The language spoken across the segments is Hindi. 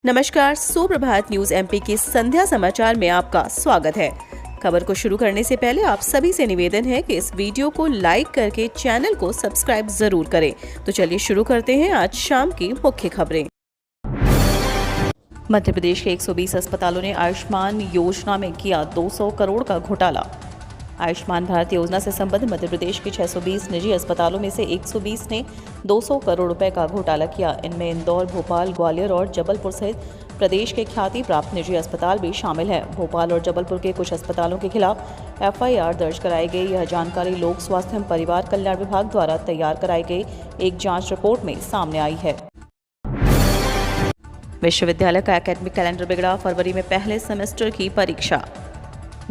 नमस्कार, सुप्रभात न्यूज एमपी के संध्या समाचार में आपका स्वागत है। खबर को शुरू करने से पहले आप सभी से निवेदन है कि इस वीडियो को लाइक करके चैनल को सब्सक्राइब जरूर करें। तो चलिए शुरू करते हैं आज शाम की मुख्य खबरें। मध्य प्रदेश के 120 अस्पतालों ने आयुष्मान योजना में किया 200 करोड़ का घोटाला। आयुष्मान भारत योजना से संबंधित मध्य प्रदेश के 620 निजी अस्पतालों में से 120 ने 200 करोड़ रुपए का घोटाला किया। इनमें इंदौर, भोपाल, ग्वालियर और जबलपुर सहित प्रदेश के ख्याति प्राप्त निजी अस्पताल भी शामिल हैं। भोपाल और जबलपुर के कुछ अस्पतालों के खिलाफ एफआईआर दर्ज कराई गई। यह जानकारी लोक स्वास्थ्य एवं परिवार कल्याण विभाग द्वारा तैयार कराई गई एक जाँच रिपोर्ट में सामने आई है। विश्वविद्यालय का एकेडमिक कैलेंडर बिगड़ा, फरवरी में पहले सेमेस्टर की परीक्षा।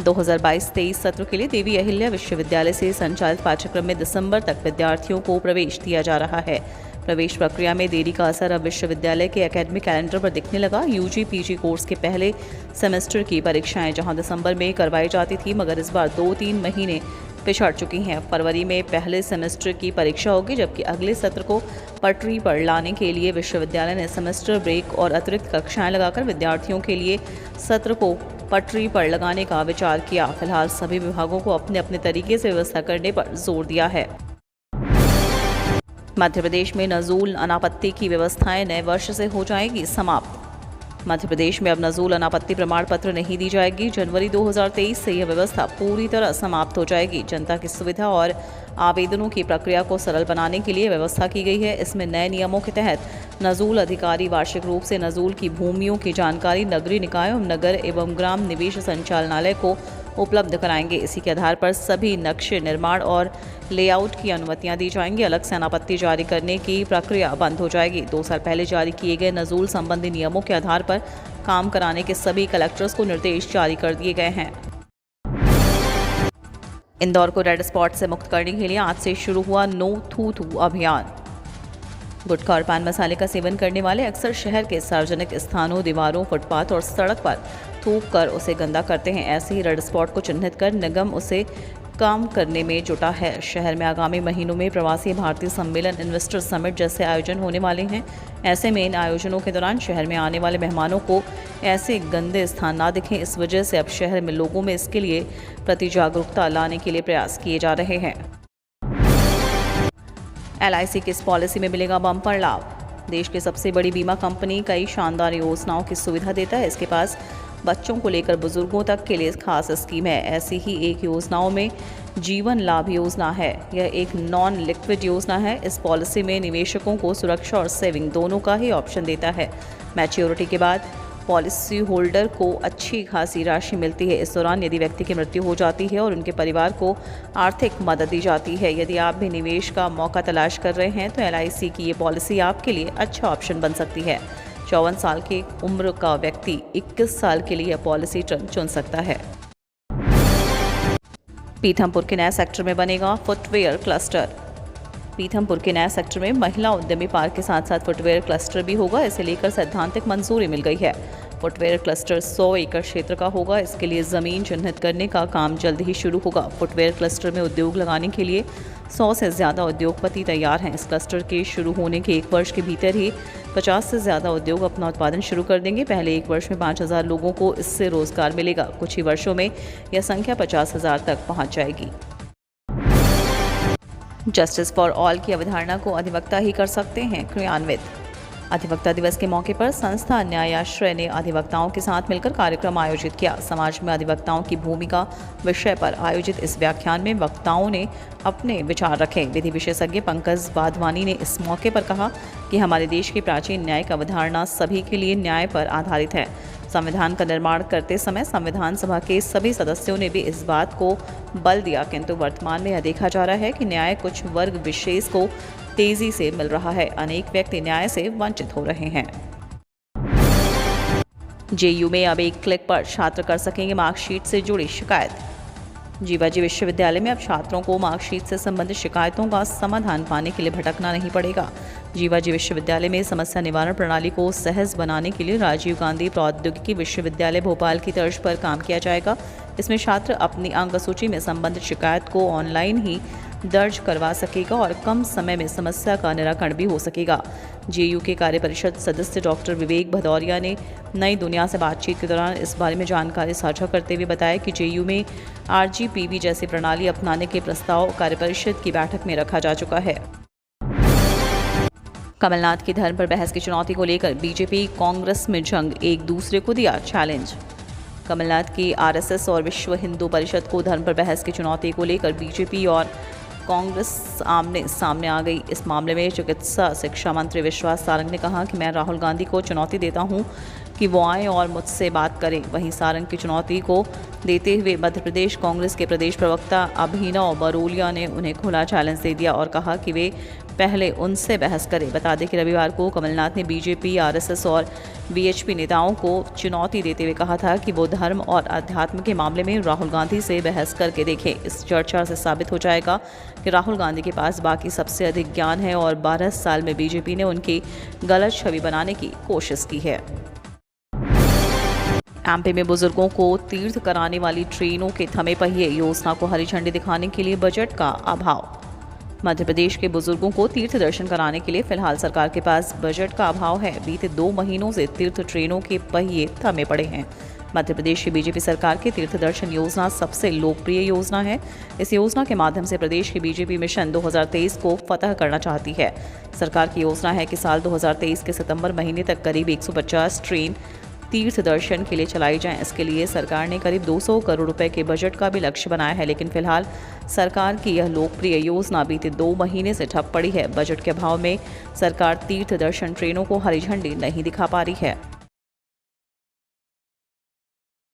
2022-23 सत्र के लिए देवी अहिल्या विश्वविद्यालय से संचालित पाठ्यक्रम में दिसंबर तक विद्यार्थियों को प्रवेश दिया जा रहा है। प्रवेश प्रक्रिया में देरी का असर अब विश्वविद्यालय के एकेडमिक कैलेंडर पर दिखने लगा। यूजी पीजी कोर्स के पहले सेमेस्टर की परीक्षाएं जहां दिसंबर में करवाई जाती थी, मगर इस बार 2-3 महीने पिछड़ चुकी हैं। फरवरी में पहले सेमेस्टर की परीक्षा होगी, जबकि अगले सत्र को पटरी पर लाने के लिए विश्वविद्यालय ने सेमेस्टर ब्रेक और अतिरिक्त कक्षाएं लगाकर विद्यार्थियों के लिए सत्र को पटरी पर लगाने का विचार किया। फिलहाल सभी विभागों को अपने अपने तरीके से व्यवस्था करने पर जोर दिया है। मध्य प्रदेश में नजूल अनापत्ति की व्यवस्थाएं नए वर्ष से हो जाएगी समाप्त। मध्य प्रदेश में अब नजूल अनापत्ति प्रमाण पत्र नहीं दी जाएगी। जनवरी 2023 से यह व्यवस्था पूरी तरह समाप्त हो जाएगी। जनता की सुविधा और आवेदनों की प्रक्रिया को सरल बनाने के लिए व्यवस्था की गई है। इसमें नए नियमों के तहत नजूल अधिकारी वार्षिक रूप से नजूल की भूमियों की जानकारी नगरीय निकायों, नगर एवं ग्राम निवेश संचालनालय को उपलब्ध कराएंगे। इसी के आधार पर सभी नक्शे, निर्माण और लेआउट की अनुमतियां दी जाएंगी। अलग से अनापत्ति जारी करने की प्रक्रिया बंद हो जाएगी। 2 साल पहले जारी किए गए नजूल संबंधी नियमों के आधार पर काम कराने के सभी कलेक्टर्स को निर्देश जारी कर दिए गए हैं। इंदौर को रेड स्पॉट से मुक्त करने के लिए आज से शुरू हुआ नो थू थू अभियान। गुटखा और पान मसाले का सेवन करने वाले अक्सर शहर के सार्वजनिक स्थानों, दीवारों, फुटपाथ और सड़क पर थूक कर उसे गंदा करते हैं। ऐसे ही रेड स्पॉट को चिन्हित कर निगम उसे काम करने में जुटा है। शहर में आगामी महीनों में प्रवासी भारतीय सम्मेलन, इन्वेस्टर समिट जैसे आयोजन होने वाले हैं। ऐसे में इन आयोजनों के दौरान शहर में आने वाले मेहमानों को ऐसे गंदे स्थान ना दिखें। इस वजह से अब शहर में लोगों में इसके लिए प्रति जागरूकता लाने के लिए प्रयास किए जा रहे हैं। LIC की इस पॉलिसी में मिलेगा बम्पर लाभ। देश की सबसे बड़ी बीमा कंपनी कई शानदार योजनाओं की सुविधा देता है। इसके पास बच्चों को लेकर बुजुर्गों तक के लिए खास स्कीम है। ऐसी ही एक योजनाओं में जीवन लाभ योजना है। यह एक नॉन लिक्विड योजना है। इस पॉलिसी में निवेशकों को सुरक्षा और सेविंग दोनों का ही ऑप्शन देता है। मैच्योरिटी के बाद पॉलिसी होल्डर को अच्छी खासी राशि मिलती है। इस दौरान यदि व्यक्ति की मृत्यु हो जाती है और उनके परिवार को आर्थिक मदद दी जाती है। यदि आप भी निवेश का मौका तलाश कर रहे हैं तो LIC की ये पॉलिसी आपके लिए अच्छा ऑप्शन बन सकती है। 54 साल की उम्र का व्यक्ति 21 साल के लिए यह पॉलिसी चुन सकता है। पीथमपुर के नए सेक्टर में बनेगा फुटवेयर क्लस्टर। पीथमपुर के नए सेक्टर में महिला उद्यमी पार्क के साथ साथ फुटवेयर क्लस्टर भी होगा। इसे लेकर सैद्धांतिक मंजूरी मिल गई है। फुटवेयर क्लस्टर 100 एकड़ क्षेत्र का होगा। इसके लिए ज़मीन चिन्हित करने का काम जल्द ही शुरू होगा। फुटवेयर क्लस्टर में उद्योग लगाने के लिए 100 से ज़्यादा उद्योगपति तैयार हैं। इस क्लस्टर के शुरू होने के 1 वर्ष के भीतर ही 50 से ज़्यादा उद्योग अपना उत्पादन शुरू कर देंगे। पहले 1 वर्ष में 5000 लोगों को इससे रोजगार मिलेगा। कुछ ही वर्षों में यह संख्या 50,000 तक पहुँच जाएगी। जस्टिस फॉर ऑल की अवधारणा को अधिवक्ता ही कर सकते हैं क्रियान्वित। अधिवक्ता दिवस के मौके पर संस्था न्यायाश्रय ने अधिवक्ताओं के साथ मिलकर कार्यक्रम आयोजित किया। समाज में अधिवक्ताओं की भूमिका विषय पर आयोजित इस व्याख्यान में वक्ताओं ने अपने विचार रखे। विधि विशेषज्ञ पंकज वाधवानी ने इस मौके पर कहा कि हमारे देश की प्राचीन न्यायिक अवधारणा सभी के लिए न्याय पर आधारित है। संविधान का निर्माण करते समय संविधान सभा के सभी सदस्यों ने भी इस बात को बल दिया, किंतु वर्तमान में यह देखा जा रहा है कि न्याय कुछ वर्ग विशेष को तेजी से मिल रहा है। अनेक व्यक्ति न्याय से वंचित हो रहे हैं। JU में अब एक क्लिक पर छात्र कर सकेंगे मार्कशीट से जुड़ी शिकायत। जीवाजी विश्वविद्यालय में अब छात्रों को मार्कशीट से संबंधित शिकायतों का समाधान पाने के लिए भटकना नहीं पड़ेगा। जीवाजी विश्वविद्यालय में समस्या निवारण प्रणाली को सहज बनाने के लिए राजीव गांधी प्रौद्योगिकी विश्वविद्यालय भोपाल की तर्ज पर काम किया जाएगा। इसमें छात्र अपनी अंक सूची में संबंधित शिकायत को ऑनलाइन ही दर्ज करवा सकेगा और कम समय में समस्या का निराकरण भी हो सकेगा। जेयू के कार्य परिषद सदस्य डॉक्टर विवेक भदौरिया ने नई दुनिया से बातचीत के दौरान इस बारे में जानकारी साझा करते हुए बताया कि जेयू में आरजीपीवी जैसी प्रणाली अपनाने के प्रस्ताव कार्य परिषद की बैठक में रखा जा चुका है। कमलनाथ की धर्म पर बहस की चुनौती को लेकर बीजेपी कांग्रेस में जंग, एक दूसरे को दिया चैलेंज। कमलनाथ की आरएसएस और विश्व हिंदू परिषद को धर्म पर बहस की चुनौती को लेकर बीजेपी और कांग्रेस आमने सामने आ गई। इस मामले में चिकित्सा शिक्षा मंत्री विश्वास सारंग ने कहा कि मैं राहुल गांधी को चुनौती देता हूं कि वो आए और मुझसे बात करें। वहीं सारंग की चुनौती को देते हुए मध्य प्रदेश कांग्रेस के प्रदेश प्रवक्ता अभिनव बरोलिया ने उन्हें खुला चैलेंज दे दिया और कहा कि वे पहले उनसे बहस करें। बता दें कि रविवार को कमलनाथ ने बीजेपी, आरएसएस और वीएचपी नेताओं को चुनौती देते हुए कहा था कि वो धर्म और अध्यात्म के मामले में राहुल गांधी से बहस करके देखें। इस चर्चा से साबित हो जाएगा कि राहुल गांधी के पास बाकी सबसे अधिक ज्ञान है और 12 साल में बीजेपी ने उनकी गलत छवि बनाने की कोशिश की है। एमपी में बुजुर्गों को तीर्थ कराने वाली ट्रेनों के थमे पहिए योजना को हरी झंडी दिखाने के लिए बजट का अभाव। मध्य प्रदेश के बुजुर्गों को तीर्थ दर्शन कराने के लिए फिलहाल सरकार के पास बजट का अभाव है। बीते 2 महीनों से तीर्थ ट्रेनों के पहिए थमे पड़े हैं। मध्य प्रदेश की बीजेपी सरकार की तीर्थ दर्शन योजना सबसे लोकप्रिय योजना है। इस योजना के माध्यम से प्रदेश की बीजेपी मिशन 2023 को फतह करना चाहती है। सरकार की योजना है कि साल 2023 के सितंबर महीने तक करीब 150 ट्रेन तीर्थ दर्शन के लिए चलाई जाएं। इसके लिए सरकार ने करीब 200 करोड़ रुपए के बजट का भी लक्ष्य बनाया है, लेकिन फिलहाल सरकार की यह लोकप्रिय योजना बीते 2 महीने से ठप पड़ी है। बजट के अभाव में सरकार तीर्थ दर्शन ट्रेनों को हरी झंडी नहीं दिखा पा रही है।